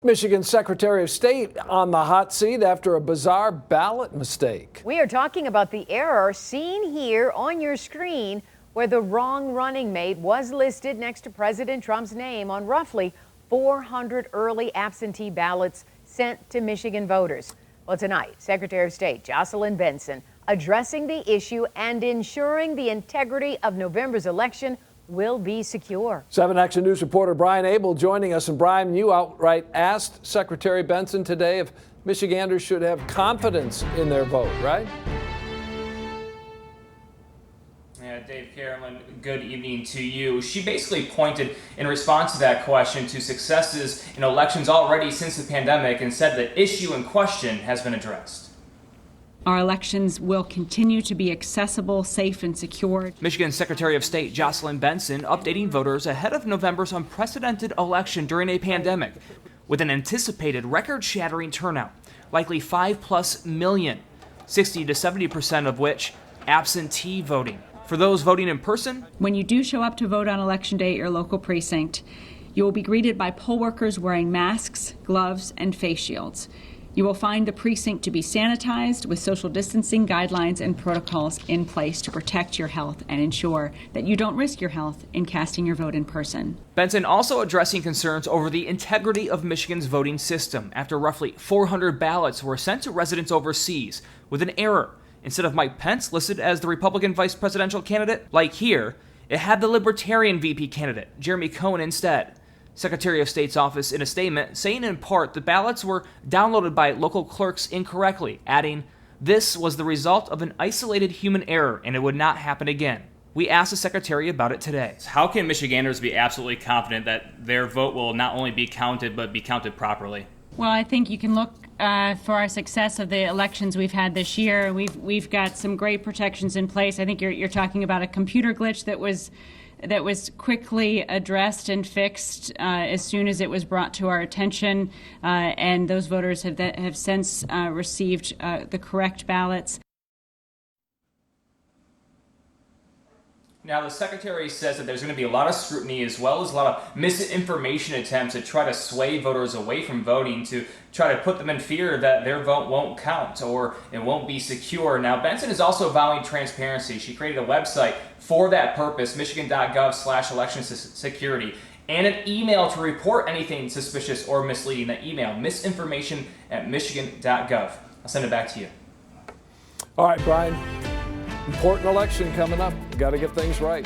Michigan Secretary of State on the hot seat after a bizarre ballot mistake. We are talking about the error seen here on your screen where the wrong running mate was listed next to President Trump's name on roughly 400 early absentee ballots sent to Michigan voters. Well, tonight, Secretary of State Jocelyn Benson addressing the issue and ensuring the integrity of November's election will be secure. 7 Action News reporter Brian Abel joining us. And Brian, you outright asked Secretary Benson today if Michiganders should have confidence in their vote, right? Yeah, Dave, Carolyn, good evening to you. She basically pointed in response to that question to successes in elections already since the pandemic and said the issue in question has been addressed. Our elections will continue to be accessible, safe, and secure. Michigan Secretary of State Jocelyn Benson updating voters ahead of November's unprecedented election during a pandemic with an anticipated record-shattering turnout, likely 5+ million, 60 to 70% of which absentee voting. For those voting in person, when you do show up to vote on Election Day at your local precinct, you will be greeted by poll workers wearing masks, gloves, and face shields. You will find the precinct to be sanitized with social distancing guidelines and protocols in place to protect your health and ensure that you don't risk your health in casting your vote in person. Benson also addressing concerns over the integrity of Michigan's voting system after roughly 400 ballots were sent to residents overseas with an error. Instead of Mike Pence listed as the Republican vice presidential candidate, like here, it had the Libertarian VP candidate, Jeremy Cohen, instead. Secretary of State's office in a statement saying in part the ballots were downloaded by local clerks incorrectly, adding, "This was the result of an isolated human error and it would not happen again." We asked the Secretary about it today. How can Michiganders be absolutely confident that their vote will not only be counted but be counted properly? Well, I think you can look for our success of the elections we've had this year. We've got some great protections in place. I think you're talking about a computer glitch that was quickly addressed and fixed as soon as it was brought to our attention, and those voters have since received the correct ballots. Now, the Secretary says that there's going to be a lot of scrutiny as well as a lot of misinformation attempts to try to sway voters away from voting, to try to put them in fear that their vote won't count or it won't be secure. Now, Benson is also vowing transparency. She created a website for that purpose, michigan.gov/election security, and an email to report anything suspicious or misleading. That email, misinformation@michigan.gov. I'll send it back to you. All right, Brian. Important election coming up. Got to get things right.